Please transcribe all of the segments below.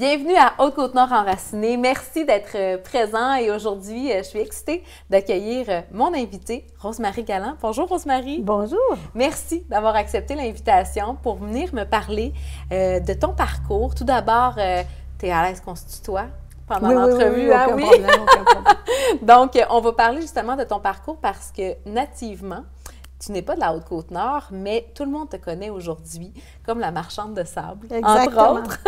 Bienvenue à Haute-Côte-Nord Enracinée. Merci d'être présent et aujourd'hui, je suis excitée d'accueillir mon invitée, Rosemarie Galland. Bonjour Rosemarie. Bonjour. Merci d'avoir accepté l'invitation pour venir me parler de ton parcours. Tout d'abord, tu es à l'aise qu'on se tutoie pendant l'entrevue? Oui, aucun problème, aucun problème. Donc, on va parler justement de ton parcours parce que nativement, tu n'es pas de la Haute-Côte-Nord, mais tout le monde te connaît aujourd'hui comme la marchande de sable, Exactement. entre autres.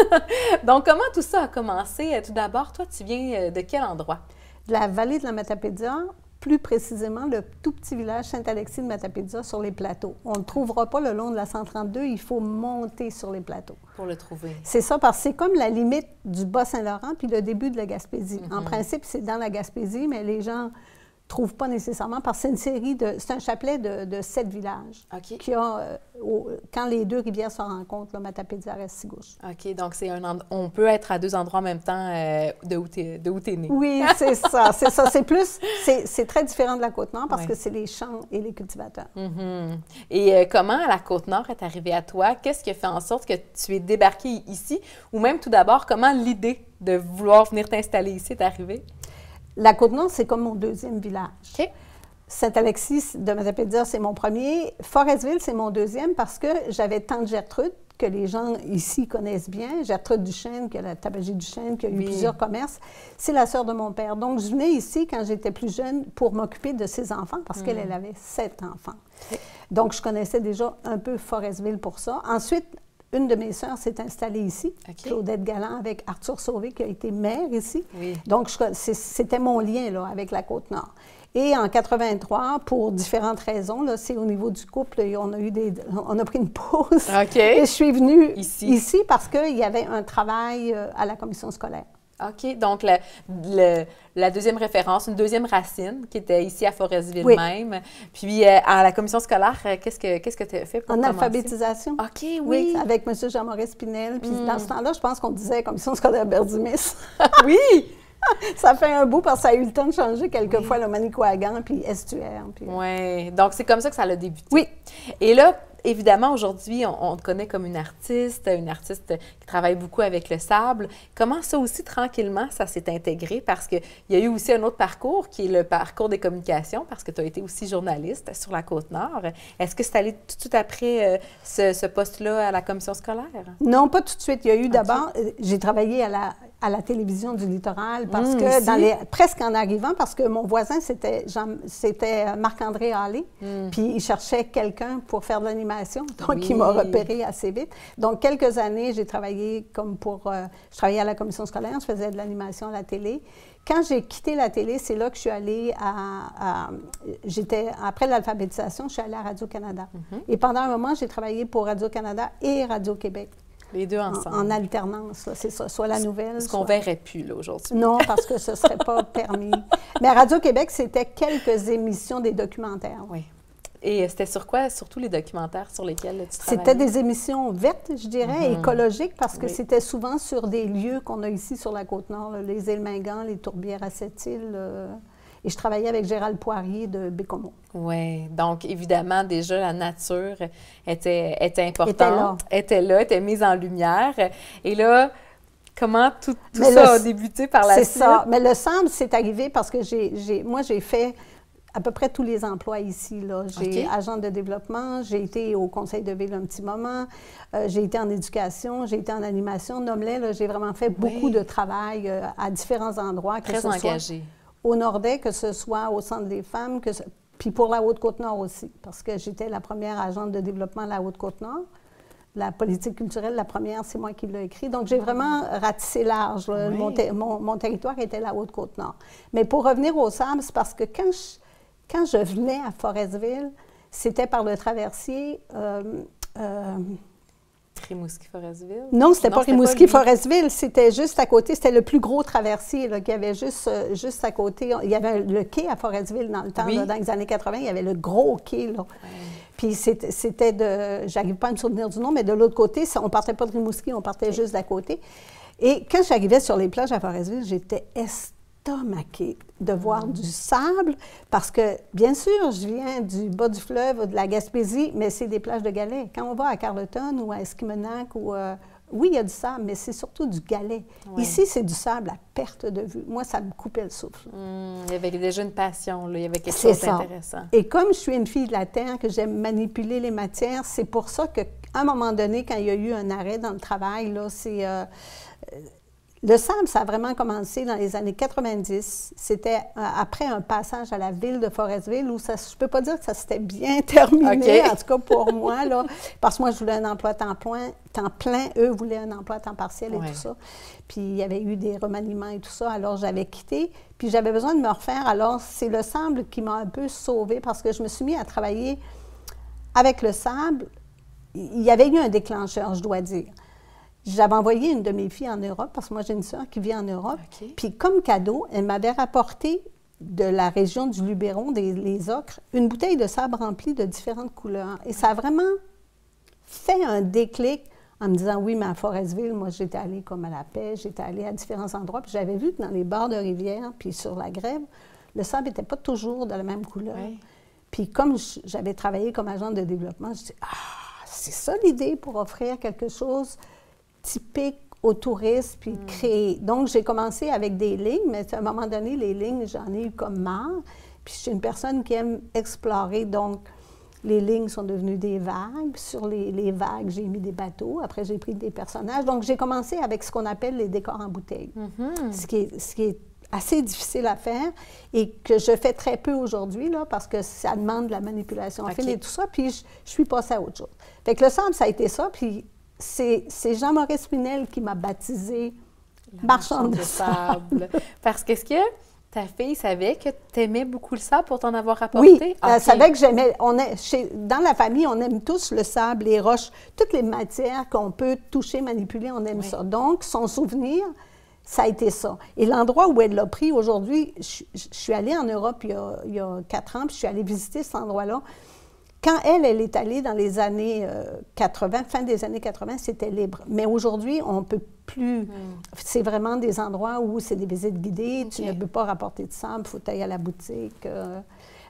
Donc, comment tout ça a commencé? Tout d'abord, toi, tu viens de quel endroit? De la vallée de la Matapédia, plus précisément le tout petit village Saint-Alexis de Matapédia sur les plateaux. On ne le trouvera pas le long de la 132, il faut monter sur les plateaux. Pour le trouver. C'est ça, parce que c'est comme la limite du Bas-Saint-Laurent puis le début de la Gaspésie. En principe, c'est dans la Gaspésie, mais les gens ne trouvent pas nécessairement, parce que c'est une série de... C'est un chapelet de 7 villages qui a, quand les deux rivières se rencontrent, Matapédia, Restigouche. OK, donc c'est on peut être à deux endroits en même temps de où t'es né. Oui, c'est ça, c'est ça. C'est très différent de la Côte-Nord parce que c'est les champs et les cultivateurs. Et comment la Côte-Nord est arrivée à toi? Qu'est-ce qui a fait en sorte que tu es débarqué ici? Ou même tout d'abord, comment l'idée de vouloir venir t'installer ici est arrivée? La Côte-Nord, c'est comme mon deuxième village. OK. Saint-Alexis de Matapédia, c'est mon premier. Forestville, c'est mon deuxième parce que j'avais tante Gertrude, que les gens ici connaissent bien. Gertrude Duchesne, qui a la tabagie Duchesne, qui a eu plusieurs commerces. C'est la sœur de mon père. Donc, je venais ici quand j'étais plus jeune pour m'occuper de ses enfants parce qu'elle avait 7 enfants. Okay. Donc, je connaissais déjà un peu Forestville pour ça. Ensuite, une de mes sœurs s'est installée ici, Claudette Galland, avec Arthur Sauvé, qui a été maire ici. Oui. Donc, c'était mon lien là, avec la Côte-Nord. Et en 83, pour différentes raisons, c'est au niveau du couple, on a pris une pause. Et je suis venue ici parce qu'il y avait un travail à la commission scolaire. OK. Donc, la deuxième référence, une deuxième racine qui était ici à Forestville même. Puis, à la commission scolaire, qu'est-ce que tu as fait pour En commencer? alphabétisation. OK, oui. Avec M. Jean-Maurice Pinel. Puis, dans ce temps-là, je pense qu'on disait commission scolaire Berdimis. Oui! Ça fait un bout parce que ça a eu le temps de changer quelquefois le Manicouagan puis Estuaire. Puis... Oui. Donc, c'est comme ça que ça a débuté. Oui. Et là, évidemment, aujourd'hui, on te connaît comme une artiste qui travaille beaucoup avec le sable. Comment ça aussi, tranquillement, ça s'est intégré? Parce qu'il y a eu aussi un autre parcours qui est le parcours des communications, parce que tu as été aussi journaliste sur la Côte-Nord. Est-ce que c'est allé tout de suite après ce poste-là à la commission scolaire? Non, pas tout de suite. Il y a eu d'abord, j'ai travaillé à la télévision du littoral parce que, presque en arrivant, parce que mon voisin, c'était Marc-André Hallé, puis il cherchait quelqu'un pour faire de l'animation. Donc, il m'a repéré assez vite. Donc, quelques années, j'ai travaillé je travaillais à la commission scolaire, je faisais de l'animation à la télé. Quand j'ai quitté la télé, c'est là que je suis allée après l'alphabétisation, je suis allée à Radio-Canada. Et pendant un moment, j'ai travaillé pour Radio-Canada et Radio-Québec. Les deux ensemble. En alternance, c'est ça. Soit la nouvelle. Ce qu'on ne verrait plus, là, aujourd'hui. Non, parce que ce ne serait pas permis. Mais à Radio-Québec, c'était quelques émissions des documentaires. Oui. Et c'était sur quoi, surtout les documentaires sur lesquels tu travaillais? C'était des émissions vertes, je dirais, écologiques, parce que c'était souvent sur des lieux qu'on a ici sur la Côte-Nord, les îles Mingan, les tourbières à Sept-Îles. Et je travaillais avec Gérald Poirier de Bécomo. Oui, donc évidemment, déjà, la nature était importante, était mise en lumière. Et là, comment tout ça a débuté par la suite? C'est ça. Mais le sable, c'est arrivé parce que moi, j'ai fait à peu près tous les emplois ici. J'ai agent de développement, j'ai été au conseil de ville un petit moment, j'ai été en éducation, j'ai été en animation. Nomme-les, j'ai vraiment fait beaucoup de travail à différents endroits. Très engagé. Au Nordais, que ce soit au Centre des femmes, puis pour la Haute-Côte-Nord aussi, parce que j'étais la première agente de développement à la Haute-Côte-Nord. La politique culturelle, la première, c'est moi qui l'ai écrit. Donc, j'ai vraiment ratissé large. Mon territoire était la Haute-Côte-Nord. Mais pour revenir au sable, c'est parce que quand je venais à Forestville, c'était par le traversier... Rimouski-Forestville? Non, c'était pas Rimouski-Forestville, c'était juste à côté. C'était le plus gros traversier qu'il y avait juste à côté. Il y avait le quai à Forestville dans le temps, dans les années 80. Il y avait le gros quai, là. Puis c'était j'arrive pas à me souvenir du nom, mais de l'autre côté, on partait pas de Rimouski, on partait juste d'à côté. Et quand j'arrivais sur les plages à Forestville, j'étais estomaquée de voir du sable, parce que, bien sûr, je viens du bas du fleuve, de la Gaspésie, mais c'est des plages de galets. Quand on va à Carleton ou à Esquimaunac ou oui, il y a du sable, mais c'est surtout du galet. Oui. Ici, c'est du sable à perte de vue. Moi, ça me coupait le souffle. Il y avait déjà une passion, là. Il y avait quelque chose d'intéressant. Et comme je suis une fille de la terre, que j'aime manipuler les matières, c'est pour ça qu'à un moment donné, quand il y a eu un arrêt dans le travail, là, c'est... le sable, ça a vraiment commencé dans les années 90. C'était après un passage à la ville de Forestville où ça, je ne peux pas dire que ça s'était bien terminé, en tout cas pour moi, là, parce que moi, je voulais un emploi temps plein, eux voulaient un emploi temps partiel et tout ça. Puis il y avait eu des remaniements et tout ça, alors j'avais quitté, puis j'avais besoin de me refaire. Alors c'est le sable qui m'a un peu sauvée parce que je me suis mis à travailler avec le sable. Il y avait eu un déclencheur, je dois dire. J'avais envoyé une de mes filles en Europe, parce que moi, j'ai une sœur qui vit en Europe. Puis, comme cadeau, elle m'avait rapporté de la région du Luberon, les ocres, une bouteille de sable remplie de différentes couleurs. Et ça a vraiment fait un déclic en me disant, oui, mais à Forestville, moi, j'étais allée comme à la pêche, j'étais allée à différents endroits, puis j'avais vu que dans les bords de rivière, puis sur la grève, le sable n'était pas toujours de la même couleur. Puis, comme j'avais travaillé comme agent de développement, je dis, c'est ça l'idée pour offrir quelque chose typique aux touristes, puis créer. Donc, j'ai commencé avec des lignes, mais à un moment donné, les lignes, j'en ai eu comme marre. Puis, je suis une personne qui aime explorer, donc les lignes sont devenues des vagues. Sur les vagues, j'ai mis des bateaux. Après, j'ai pris des personnages. Donc, j'ai commencé avec ce qu'on appelle les décors en bouteille, ce qui est assez difficile à faire et que je fais très peu aujourd'hui, là, parce que ça demande de la manipulation fine et tout ça. Puis, je suis passée à autre chose. Fait que le sable, ça a été ça. Puis, c'est Jean-Maurice Pinel qui m'a baptisée marchande de sable. Parce que est-ce que ta fille savait que tu aimais beaucoup le sable pour t'en avoir apporté? Oui, elle savait que j'aimais. Dans la famille, on aime tous le sable, les roches, toutes les matières qu'on peut toucher, manipuler, on aime ça. Donc, son souvenir, ça a été ça. Et l'endroit où elle l'a pris aujourd'hui, je suis allée en Europe il y a 4 ans, puis je suis allée visiter cet endroit-là. Quand elle est allée dans les années 80, fin des années 80, c'était libre. Mais aujourd'hui, on ne peut plus. C'est vraiment des endroits où c'est des visites guidées, tu ne peux pas rapporter de sable, il faut aller à la boutique.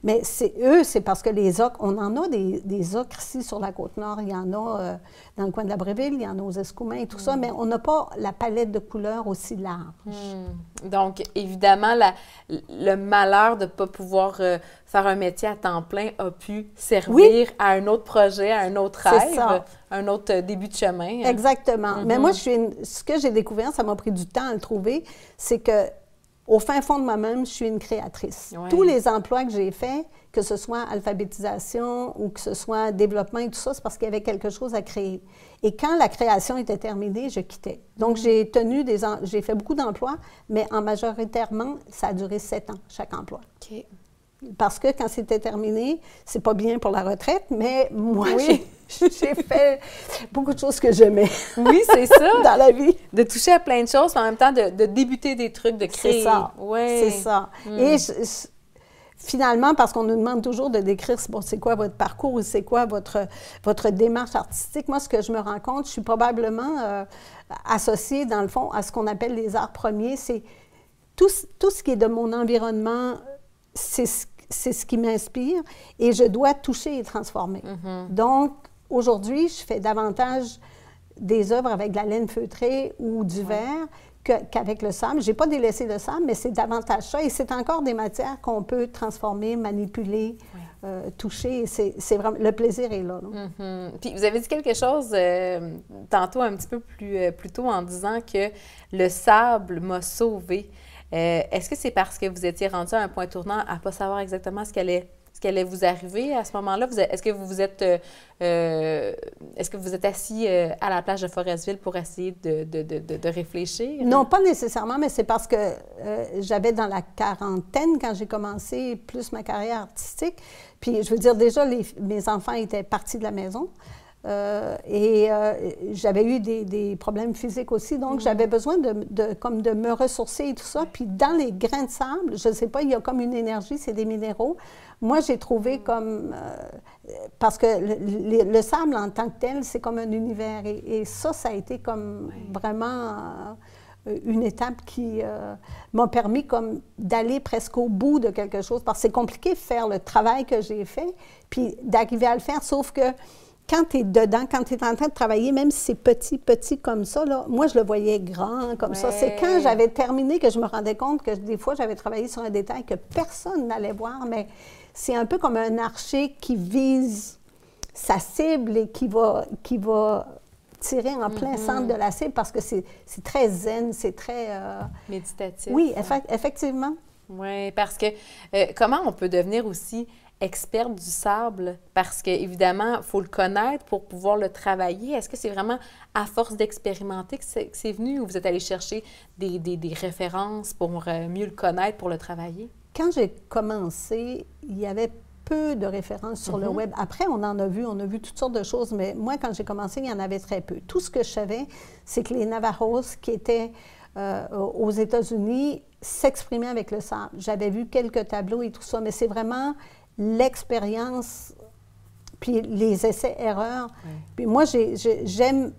Mais c'est parce que les ocres, on en a des ocres ici sur la Côte-Nord, il y en a dans le coin de la Bréville, il y en a aux Escoumins et tout ça, mais on n'a pas la palette de couleurs aussi large. Donc, évidemment, le malheur de ne pas pouvoir faire un métier à temps plein a pu servir à un autre projet, à un autre rêve, un autre début de chemin. Exactement. Mais moi, ce que j'ai découvert, ça m'a pris du temps à le trouver, c'est que au fin fond de moi-même, je suis une créatrice. Tous les emplois que j'ai faits, que ce soit alphabétisation ou que ce soit développement et tout ça, c'est parce qu'il y avait quelque chose à créer. Et quand la création était terminée, je quittais. Donc, j'ai fait beaucoup d'emplois, mais majoritairement, ça a duré 7 ans, chaque emploi. Parce que quand c'était terminé, c'est pas bien pour la retraite, mais moi, j'ai fait beaucoup de choses que j'aimais. Oui, c'est ça. Dans la vie. De toucher à plein de choses, mais en même temps de débuter des trucs, de créer. C'est ça. C'est ça. Et finalement, parce qu'on nous demande toujours de décrire c'est quoi votre parcours ou c'est quoi votre démarche artistique, moi, ce que je me rends compte, je suis probablement associée, dans le fond, à ce qu'on appelle les arts premiers. C'est tout ce qui est de mon environnement, c'est ce qui m'inspire et je dois toucher et transformer. Donc, aujourd'hui, je fais davantage des œuvres avec de la laine feutrée ou du verre qu'avec le sable. Je n'ai pas délaissé le sable, mais c'est davantage ça. Et c'est encore des matières qu'on peut transformer, manipuler, toucher. C'est vraiment, le plaisir est là. Puis vous avez dit quelque chose tantôt un petit peu plus tôt en disant que le sable m'a sauvée. Est-ce que c'est parce que vous étiez rendu à un point tournant à ne pas savoir exactement ce qui allait vous arriver à ce moment-là? Est-ce que vous êtes assis à la plage de Forestville pour essayer de réfléchir? Non, pas nécessairement, mais c'est parce que j'avais dans la quarantaine quand j'ai commencé plus ma carrière artistique. Puis, je veux dire, déjà, mes enfants étaient partis de la maison. Et j'avais eu des problèmes physiques aussi, donc j'avais besoin de me ressourcer et tout ça. Puis dans les grains de sable, je ne sais pas, il y a comme une énergie, c'est des minéraux. Moi, j'ai trouvé comme... parce que le sable en tant que tel, c'est comme un univers. Et ça a été comme vraiment... une étape qui m'a permis comme d'aller presque au bout de quelque chose, parce que c'est compliqué de faire le travail que j'ai fait, puis d'arriver à le faire, sauf que quand tu es dedans, quand tu es en train de travailler, même si c'est petit comme ça, là, moi, je le voyais grand comme ça. C'est quand j'avais terminé que je me rendais compte que des fois, j'avais travaillé sur un détail que personne n'allait voir, mais c'est un peu comme un archer qui vise sa cible et qui va tirer en plein centre de la cible parce que c'est très zen, c'est très... méditatif. Oui, effectivement. Oui, parce que comment on peut devenir aussi experte du sable? Parce qu'évidemment, il faut le connaître pour pouvoir le travailler. Est-ce que c'est vraiment à force d'expérimenter que c'est venu ou vous êtes allé chercher des références pour mieux le connaître, pour le travailler? Quand j'ai commencé, il y avait peu de références sur le web. Après, on a vu toutes sortes de choses, mais moi, quand j'ai commencé, il y en avait très peu. Tout ce que je savais, c'est que les Navajos qui étaient aux États-Unis s'exprimaient avec le sable. J'avais vu quelques tableaux et tout ça, mais c'est vraiment l'expérience, puis les essais-erreurs. Puis moi, j'aime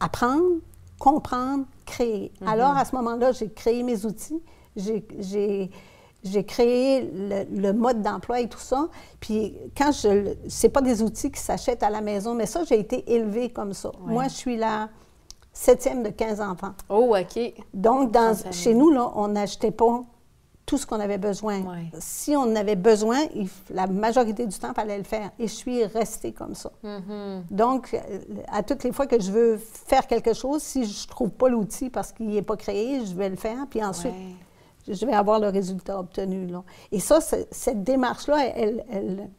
apprendre, comprendre, créer. Alors, à ce moment-là, j'ai créé mes outils, j'ai créé le mode d'emploi et tout ça. Puis quand c'est pas des outils qui s'achètent à la maison, mais ça, j'ai été élevée comme ça. Moi, je suis la 7e de 15 enfants. Oh, OK. Donc, chez nous, là, on n'achetait pas tout ce qu'on avait besoin. Si on en avait besoin, la majorité du temps, il fallait le faire. Et je suis restée comme ça. Donc, à toutes les fois que je veux faire quelque chose, si je ne trouve pas l'outil parce qu'il n'est pas créé, je vais le faire. Puis ensuite, je vais avoir le résultat obtenu. Là. Et ça, cette démarche-là, elle,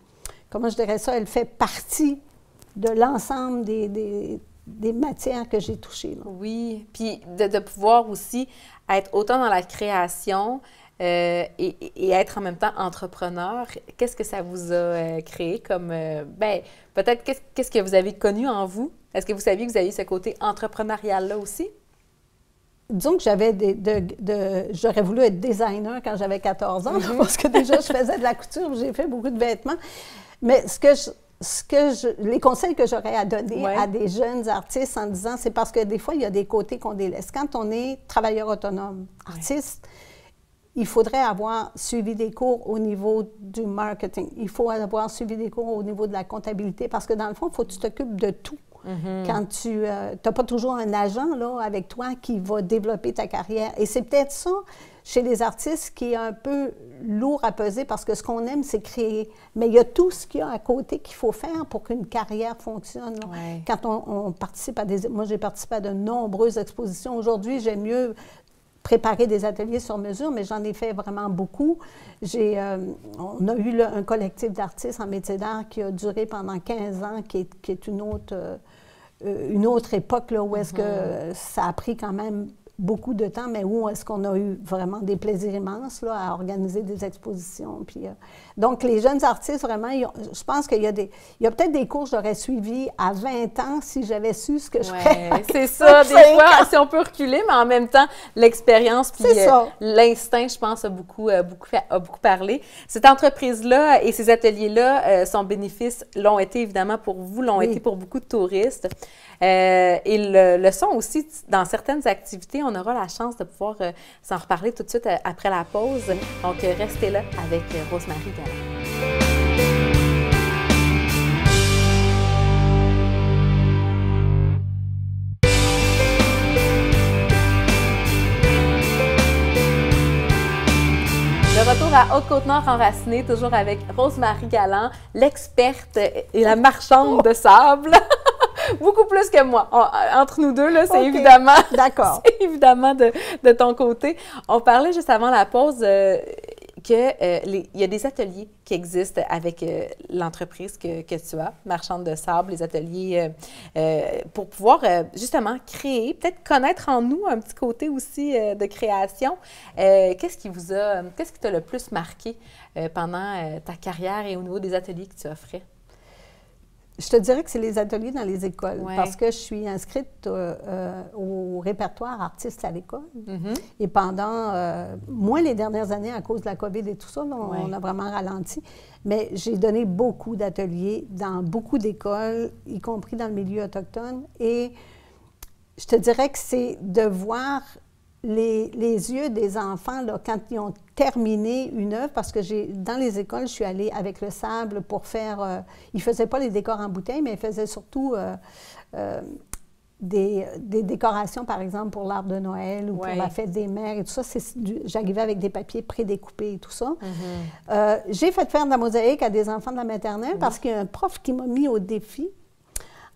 comment je dirais ça, elle fait partie de l'ensemble des matières que j'ai touchées. Là. Oui, puis de pouvoir aussi être autant dans la création et être en même temps entrepreneur, qu'est-ce que ça vous a créé comme... peut-être, qu'est-ce que vous avez connu en vous? Est-ce que vous saviez que vous aviez ce côté entrepreneurial-là aussi? Disons que j'aurais voulu être designer quand j'avais 14 ans, parce que déjà, je faisais de la couture, j'ai fait beaucoup de vêtements. Mais les conseils que j'aurais à donner à des jeunes artistes en disant, c'est parce que des fois, il y a des côtés qu'on délaisse. Quand on est travailleur autonome, artiste, il faudrait avoir suivi des cours au niveau du marketing. Il faut avoir suivi des cours au niveau de la comptabilité, parce que dans le fond, il faut que tu t'occupes de tout. Quand tu n'as pas toujours un agent là, avec toi qui va développer ta carrière. Et c'est peut-être ça, chez les artistes, qui est un peu lourd à peser parce que ce qu'on aime, c'est créer. Mais il y a tout ce qu'il y a à côté qu'il faut faire pour qu'une carrière fonctionne. Quand on participe à des... Moi, j'ai participé à de nombreuses expositions. Aujourd'hui, j'aime mieux préparer des ateliers sur mesure, mais j'en ai fait vraiment beaucoup. On a eu un collectif d'artistes en métier d'art qui a duré pendant 15 ans, qui est une autre époque là, où est-ce que ça a pris quand même beaucoup de temps, mais où est-ce qu'on a eu vraiment des plaisirs immenses là, à organiser des expositions. Puis, donc, les jeunes artistes, vraiment, je pense qu'il y a peut-être des cours que j'aurais suivis à 20 ans si j'avais su ce que je ferais. C'est ça, des fois, si on peut reculer, mais en même temps, l'expérience puis l'instinct, je pense, a beaucoup parlé. Cette entreprise-là et ces ateliers-là, son bénéfice l'ont été évidemment pour vous, l'ont été pour beaucoup de touristes. Et le sont aussi dans certaines activités. On aura la chance de pouvoir s'en reparler tout de suite après la pause. Donc, restez là avec Rose-Marie Galland. De retour à Haute-Côte-Nord enracinée, toujours avec Rose-Marie Galland, l'experte et la marchande de sable. Beaucoup plus que moi. Entre nous deux, là, c'est évidemment... D'accord. C'est évidemment de ton côté. On parlait juste avant la pause qu'il y a des ateliers qui existent avec l'entreprise que tu as, Marchande de sable, les ateliers pour pouvoir justement créer, peut-être connaître en nous un petit côté aussi de création. Qu'est-ce qui t'a le plus marqué pendant ta carrière et au niveau des ateliers que tu offrais? Je te dirais que c'est les ateliers dans les écoles, parce que je suis inscrite au répertoire artistes à l'école. Et pendant, moins les dernières années, à cause de la COVID et tout ça, là, on a vraiment ralenti. Mais j'ai donné beaucoup d'ateliers dans beaucoup d'écoles, y compris dans le milieu autochtone. Et je te dirais que c'est de voir les yeux des enfants, là, quand ils ont terminé une œuvre, parce que dans les écoles, je suis allée avec le sable pour faire... ils ne faisaient pas les décors en bouteille, mais ils faisaient surtout des décorations, par exemple, pour l'arbre de Noël ou pour la fête des mères et tout ça. J'arrivais avec des papiers prédécoupés et tout ça. J'ai fait faire de la mosaïque à des enfants de la maternelle parce qu'il y a un prof qui m'a mis au défi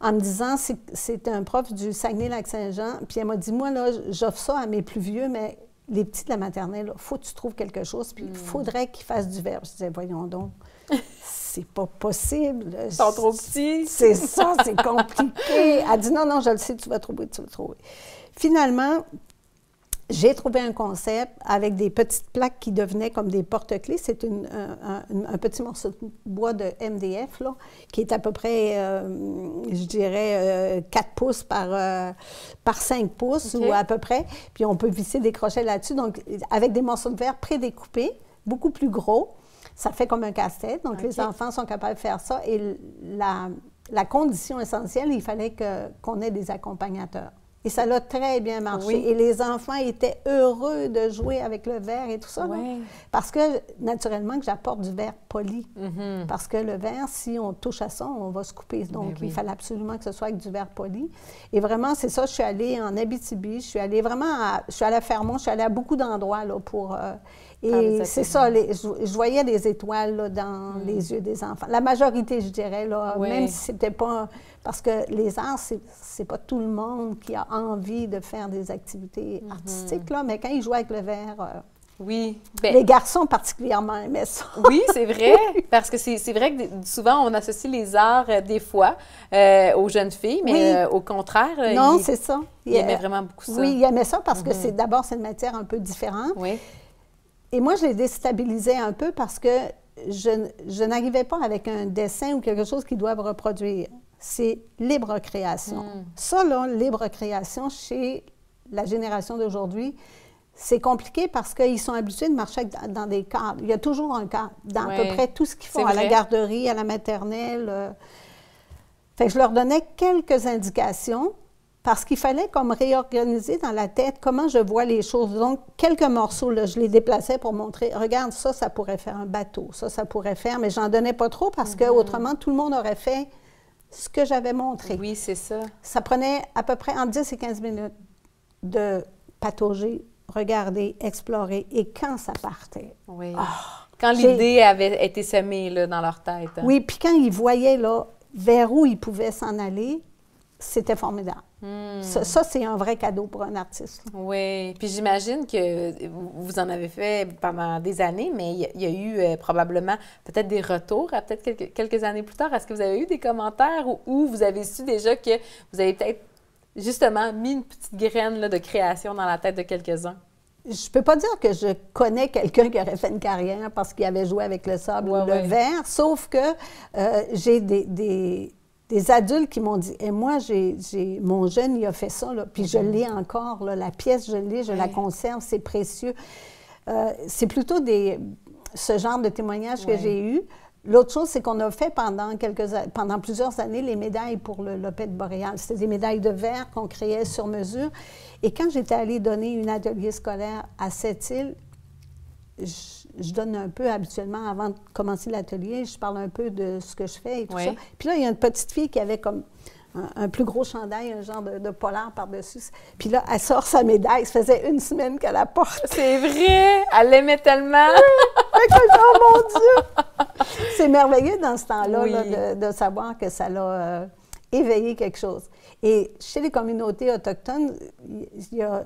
en me disant, c'est un prof du Saguenay-Lac-Saint-Jean, puis elle m'a dit, moi, là, j'offre ça à mes plus vieux, mais les petits de la maternelle, il faut que tu trouves quelque chose, puis il faudrait qu'ils fassent du verbe. Je disais, voyons donc, c'est pas possible. Ils sont trop petits. C'est ça, c'est compliqué. Elle dit, non, non, je le sais, tu vas trouver, tu vas trouver. Finalement, j'ai trouvé un concept avec des petites plaques qui devenaient comme des porte-clés. C'est un petit morceau de bois de MDF, là, qui est à peu près, je dirais, 4 pouces par 5 pouces, ou à peu près. Puis on peut visser des crochets là-dessus. Donc, avec des morceaux de verre prédécoupés, beaucoup plus gros. Ça fait comme un casse-tête. Donc, les enfants sont capables de faire ça. Et la condition essentielle, il fallait qu'on ait des accompagnateurs. Et ça l'a très bien marché. Oui. Et les enfants étaient heureux de jouer avec le verre et tout ça. Oui. Parce que, naturellement, que j'apporte du verre poli. Parce que le verre, si on touche à ça, on va se couper. Donc, il fallait absolument que ce soit avec du verre poli. Et vraiment, c'est ça, je suis allée en Abitibi, je suis allée à Fermont, je suis allée à beaucoup d'endroits là, pour... et c'est ça, je voyais des étoiles là, dans les yeux des enfants. La majorité, je dirais, là, même si c'était pas... Parce que les arts, c'est pas tout le monde qui a envie de faire des activités artistiques, là, mais quand ils jouent avec le verre... les garçons particulièrement aimaient ça. Oui, c'est vrai, parce que c'est vrai que souvent, on associe les arts, des fois, aux jeunes filles, mais au contraire... Non, c'est ça. Ils aimaient vraiment beaucoup ça. Oui, ils aimaient ça parce que d'abord, c'est une matière un peu différente. Oui. Et moi, je les déstabilisais un peu parce que je n'arrivais pas avec un dessin ou quelque chose qu'ils doivent reproduire. C'est libre création. Ça, là, libre création, chez la génération d'aujourd'hui, c'est compliqué parce qu'ils sont habitués de marcher dans des cadres. Il y a toujours un cadre dans à peu près tout ce qu'ils font, à la garderie, à la maternelle. Fait que je leur donnais quelques indications parce qu'il fallait comme réorganiser dans la tête comment je vois les choses. Donc, quelques morceaux, là, je les déplaçais pour montrer, regarde, ça pourrait faire un bateau, ça pourrait faire, mais j'en donnais pas trop parce qu'autrement, tout le monde aurait fait ce que j'avais montré. Oui, c'est ça. Ça prenait à peu près entre 10 et 15 minutes de patauger, regarder, explorer. Et quand ça partait... Oui. Quand l'idée avait été semée là, dans leur tête. Oui, puis quand ils voyaient là, vers où ils pouvaient s'en aller, c'était formidable. Ça, c'est un vrai cadeau pour un artiste. Oui. Puis j'imagine que vous en avez fait pendant des années, mais il y a eu probablement peut-être des retours à peut-être quelques années plus tard. Est-ce que vous avez eu des commentaires ou vous avez su déjà que vous avez peut-être justement mis une petite graine là, de création dans la tête de quelques-uns? Je ne peux pas dire que je connais quelqu'un qui aurait fait une carrière parce qu'il avait joué avec le sable ou le verre, sauf que j'ai des adultes qui m'ont dit « Et moi, mon jeune, il a fait ça, là, puis je l'ai encore, là, la pièce, je l'ai, je la conserve, c'est précieux. » C'est plutôt ce genre de témoignage que j'ai eu. L'autre chose, c'est qu'on a fait pendant plusieurs années les médailles pour le Lopette boréal. C'était des médailles de verre qu'on créait sur mesure. Et quand j'étais allée donner un atelier scolaire à Sept-Îles, je donne un peu habituellement, avant de commencer l'atelier, je parle un peu de ce que je fais et tout ça. Puis là, il y a une petite fille qui avait comme un plus gros chandail, un genre de polar par-dessus. Puis là, elle sort sa médaille. Ça faisait une semaine qu'elle la porte. C'est vrai! Elle l'aimait tellement! Oh mon Dieu! C'est merveilleux dans ce temps-là là, de savoir que ça l'a éveillé quelque chose. Et chez les communautés autochtones, il y a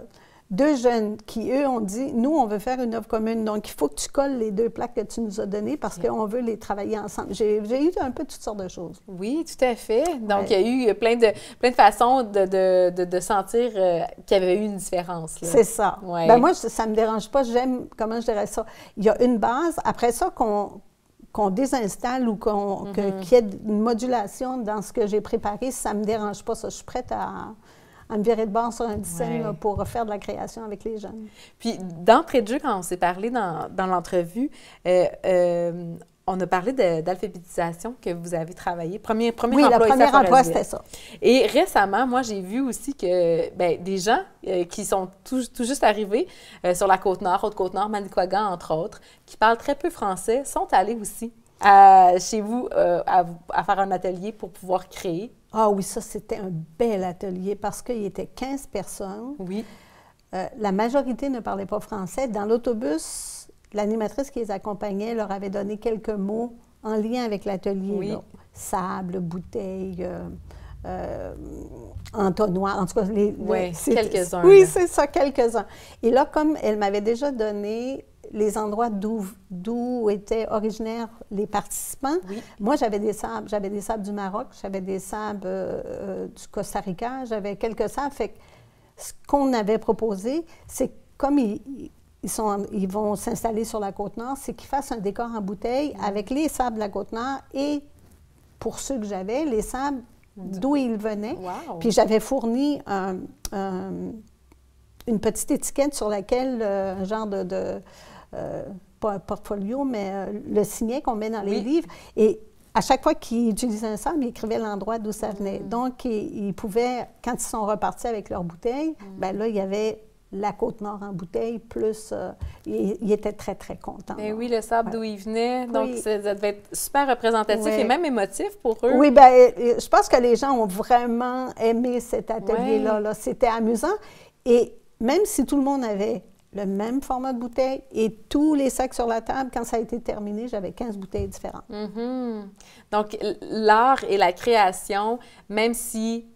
2 jeunes qui, eux, ont dit, nous, on veut faire une œuvre commune. Donc, il faut que tu colles les 2 plaques que tu nous as données parce qu'on veut les travailler ensemble. J'ai eu un peu toutes sortes de choses. Oui, tout à fait. Donc, il y a eu plein de façons de sentir qu'il y avait eu une différence. C'est ça. Ouais. Bien, moi, ça ne me dérange pas. J'aime, comment je dirais ça, il y a une base. Après ça, qu'on désinstalle ou qu'il y ait une modulation dans ce que j'ai préparé, ça ne me dérange pas. Ça, je suis prête à me virer de bord sur un dessin là, pour faire de la création avec les jeunes. Puis, d'entrée de jeu, quand on s'est parlé dans l'entrevue, on a parlé d'alphabétisation que vous avez travaillé. Premier oui, emploi le premier emploi, c'était ça. Et récemment, moi, j'ai vu aussi que des gens qui sont tout juste arrivés sur la Côte-Nord, Haute-Côte-Nord, Manicouagan, entre autres, qui parlent très peu français, sont allés aussi chez vous à faire un atelier pour pouvoir créer. Ah oui, ça, c'était un bel atelier parce qu'il y était 15 personnes. Oui. La majorité ne parlait pas français. Dans l'autobus, l'animatrice qui les accompagnait leur avait donné quelques mots en lien avec l'atelier. Oui. Sable, bouteille, entonnoir, en tout cas, quelques-uns. Oui, c'est ça, quelques-uns. Et là, comme elle m'avait déjà donné les endroits d'où étaient originaires les participants, moi, j'avais des sables du Maroc, j'avais des sables du Costa Rica, j'avais quelques sables. Fait que ce qu'on avait proposé, c'est comme ils vont s'installer sur la Côte-Nord, c'est qu'ils fassent un décor en bouteille avec les sables de la Côte-Nord et, pour ceux que j'avais, les sables d'où ils venaient. Wow. Puis j'avais fourni une petite étiquette sur laquelle, un genre pas un portfolio, mais le signet qu'on met dans les livres. Et à chaque fois qu'ils utilisaient un sable, ils écrivaient l'endroit d'où ça venait. Donc, ils pouvaient, quand ils sont repartis avec leur bouteille, bien là, il y avait la Côte-Nord en bouteille, plus ils étaient très, très contents. Bien oui, le sable d'où il venait. Donc, ça devait être super représentatif et même émotif pour eux. Oui, bien, je pense que les gens ont vraiment aimé cet atelier-là. Là. C'était amusant. Et même si tout le monde avait le même format de bouteille et tous les sacs sur la table, quand ça a été terminé, j'avais 15 bouteilles différentes. Donc, l'art et la création, même si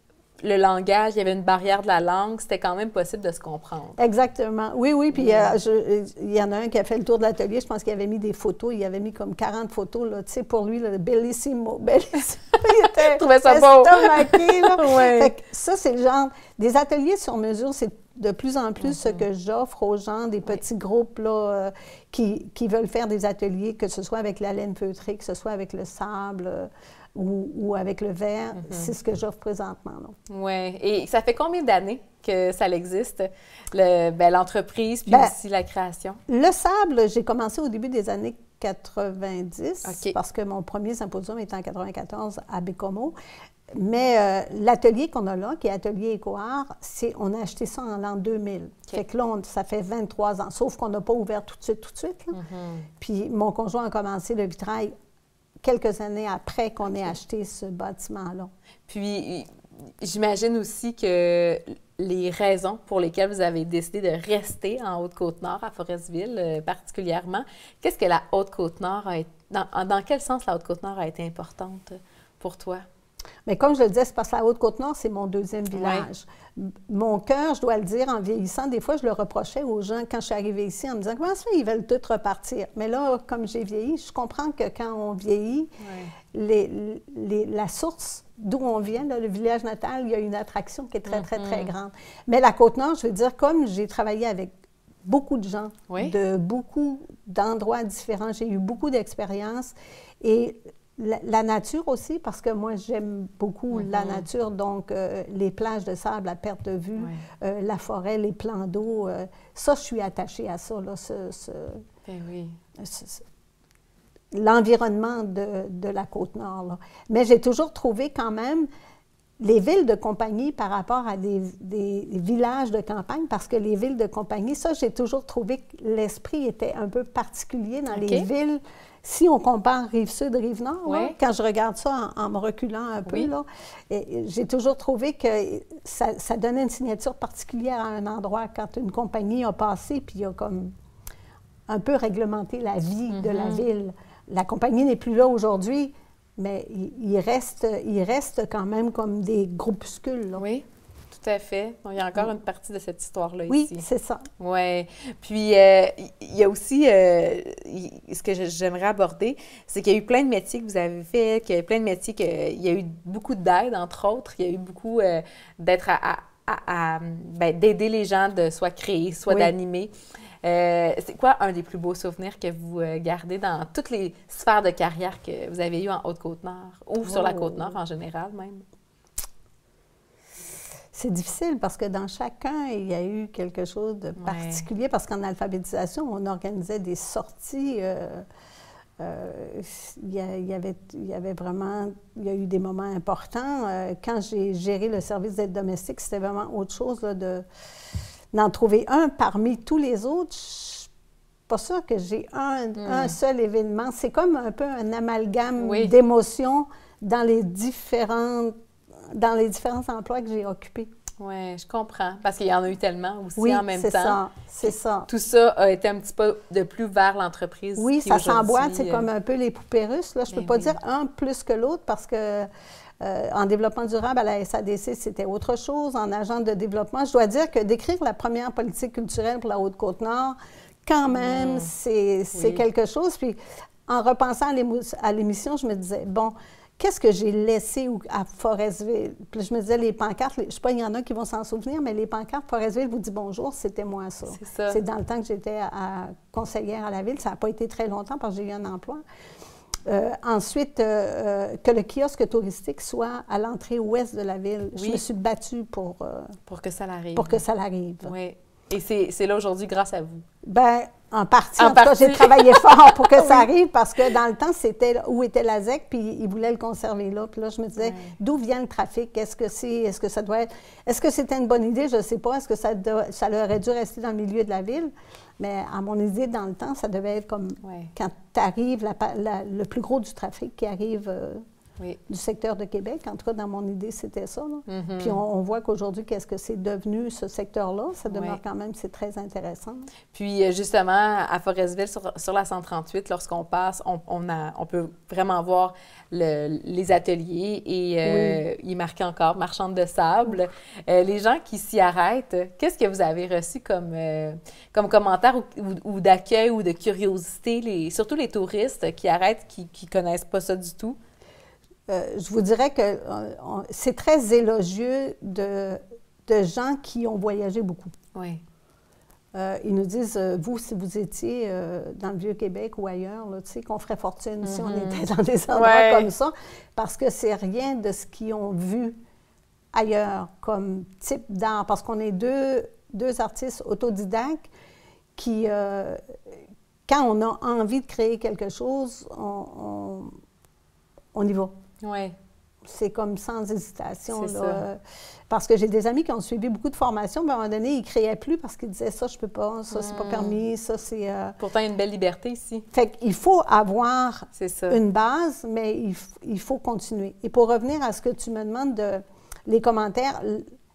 le langage, il y avait une barrière de la langue, c'était quand même possible de se comprendre. Exactement. Oui, oui. Puis il y en a un qui a fait le tour de l'atelier. Je pense qu'il avait mis des photos. Il avait mis comme 40 photos. Tu sais, pour lui, le bellissimo. Il était trouvais ça beau. estomaqué, là. Fait que ça, c'est le genre... Des ateliers sur mesure, c'est de plus en plus ce que j'offre aux gens, des petits groupes là, qui veulent faire des ateliers, que ce soit avec la laine feutrée, que ce soit avec le sable... ou avec le verre, c'est ce que j'offre présentement. Oui. Et ça fait combien d'années que ça existe, l'entreprise, puis aussi la création? Le sable, j'ai commencé au début des années 90, parce que mon premier symposium était en 94 à Bécomo. Mais l'atelier qu'on a là, qui est Atelier Écoart, on a acheté ça en l'an 2000. Fait que là, ça fait 23 ans, sauf qu'on n'a pas ouvert tout de suite. Là. Puis mon conjoint a commencé le vitrail quelques années après qu'on ait acheté ce bâtiment-là. Puis, j'imagine aussi que les raisons pour lesquelles vous avez décidé de rester en Haute-Côte-Nord, à Forestville particulièrement, qu'est-ce que la Haute-Côte-Nord a été... Dans quel sens la Haute-Côte-Nord a été importante pour toi? Mais comme je le disais, c'est parce que la Haute-Côte-Nord, c'est mon deuxième village. Mon cœur, je dois le dire, en vieillissant, des fois, je le reprochais aux gens quand je suis arrivée ici en me disant « Comment ça fait, ils veulent tous repartir? » Mais là, comme j'ai vieilli, je comprends que quand on vieillit, la source d'où on vient, là, le village natal, il y a une attraction qui est très, très, très grande. Mais la Côte-Nord, je veux dire, comme j'ai travaillé avec beaucoup de gens, de beaucoup d'endroits différents, j'ai eu beaucoup d'expériences et... La nature aussi, parce que moi, j'aime beaucoup la nature, donc les plages de sable à perte de vue, la forêt, les plans d'eau, ça, je suis attachée à ça, là, l'environnement de la Côte-Nord. Là. Mais j'ai toujours trouvé quand même les villes de compagnie par rapport à des villages de campagne, parce que les villes de compagnie, ça, j'ai toujours trouvé que l'esprit était un peu particulier dans les villes. Si on compare Rive-Sud, Rive-Nord, quand je regarde ça en me reculant un peu, là, j'ai toujours trouvé que ça donnait une signature particulière à un endroit quand une compagnie a passé puis a comme un peu réglementé la vie de la ville. La compagnie n'est plus là aujourd'hui, mais il reste quand même comme des groupuscules. Là. Oui. Tout à fait. Donc, il y a encore une partie de cette histoire-là ici. Oui, c'est ça. Oui. Puis, il y a aussi, ce que j'aimerais aborder, c'est qu'il y a eu plein de métiers que vous avez fait, qu'il y a eu plein de métiers, qu'il y a eu beaucoup d'aide, entre autres. Il y a eu beaucoup d'aider les gens de soit créer, soit d'animer. C'est quoi un des plus beaux souvenirs que vous gardez dans toutes les sphères de carrière que vous avez eues en Haute-Côte-Nord ou sur la Côte-Nord en général même? C'est difficile parce que dans chacun, il y a eu quelque chose de particulier parce qu'en alphabétisation, on organisait des sorties il y avait vraiment, il y a eu des moments importants. Quand j'ai géré le service d'aide domestique, c'était vraiment autre chose là, d'en trouver un parmi tous les autres. Je suis pas sûre que j'ai un seul événement. C'est comme un peu un amalgame d'émotions dans les différents emplois que j'ai occupés. Oui, je comprends. Parce qu'il y en a eu tellement aussi en même temps. C'est ça. Tout ça a été un petit peu de plus vers l'entreprise. Oui, ça s'emboîte. C'est comme un peu les poupées russes. Là. Je ne peux pas dire un plus que l'autre parce que en développement durable, à la SADC, c'était autre chose. En agent de développement, je dois dire que d'écrire la première politique culturelle pour la Haute-Côte-Nord, quand même, c'est quelque chose. Puis en repensant à l'émission, je me disais, bon, qu'est-ce que j'ai laissé à Forestville? Puis je me disais, les pancartes, je ne sais pas, il y en a qui vont s'en souvenir, mais les pancartes Forestville vous dit bonjour, c'était moi ça. C'est ça. C'est dans le temps que j'étais conseillère à la ville. Ça n'a pas été très longtemps parce que j'ai eu un emploi. Ensuite, que le kiosque touristique soit à l'entrée ouest de la ville. Je me suis battue pour que ça l'arrive. Pour que ça l'arrive. Oui. Et c'est là aujourd'hui grâce à vous. Bien, en partie. En tout cas, j'ai travaillé fort pour que ça arrive parce que dans le temps, c'était où était la ZEC, puis ils voulaient le conserver là. Puis là, je me disais, d'où vient le trafic? Est-ce que ça doit être... Est-ce que c'était une bonne idée? Je ne sais pas. Est-ce que ça aurait dû rester dans le milieu de la ville? Mais à mon idée, dans le temps, ça devait être comme quand tu arrives, le plus gros du trafic qui arrive du secteur de Québec. En tout cas, dans mon idée, c'était ça. Là. Puis on voit qu'aujourd'hui, qu'est-ce que c'est devenu ce secteur-là? Ça demeure quand même, c'est très intéressant. Puis justement, à Forestville, sur la 138, lorsqu'on passe, on peut vraiment voir les ateliers et il est marqué encore « Marchande de sable ». Les gens qui s'y arrêtent, qu'est-ce que vous avez reçu comme commentaire ou d'accueil ou de curiosité, surtout les touristes qui arrêtent, qui ne connaissent pas ça du tout? Je vous dirais que c'est très élogieux de gens qui ont voyagé beaucoup. Oui. Ils nous disent, vous, si vous étiez dans le Vieux-Québec ou ailleurs, tu sais, qu'on ferait fortune si on était dans des endroits comme ça, parce que c'est rien de ce qu'ils ont vu ailleurs comme type d'art, parce qu'on est deux artistes autodidactes qui, quand on a envie de créer quelque chose, on y va. Oui. C'est comme sans hésitation. Là, parce que j'ai des amis qui ont suivi beaucoup de formations, mais à un moment donné, ils ne créaient plus parce qu'ils disaient « ça, je ne peux pas, ça, c'est pas permis, ça, c'est... Pourtant, il y a une belle liberté ici. Fait qu'il faut avoir une base, mais il faut continuer. Et pour revenir à ce que tu me demandes, les commentaires,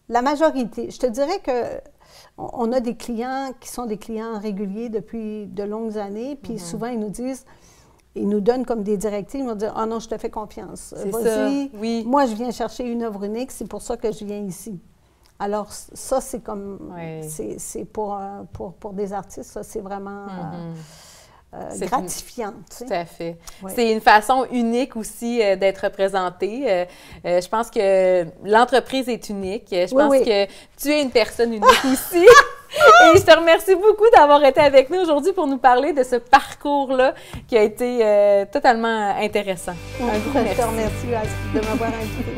la majorité, je te dirais que on a des clients qui sont des clients réguliers depuis de longues années, puis souvent, ils nous disent... Ils nous donnent comme des directives, ils vont dire « Ah non, je te fais confiance. Vas-y, moi, je viens chercher une œuvre unique, c'est pour ça que je viens ici. » Alors, ça, c'est comme... C'est pour des artistes, ça, c'est vraiment gratifiant. Tout à fait. C'est une façon unique aussi d'être représentée. Je pense que l'entreprise est unique. Je pense que tu es une personne unique aussi. Et je te remercie beaucoup d'avoir été avec nous aujourd'hui pour nous parler de ce parcours-là qui a été totalement intéressant. Je te remercie de m'avoir invité.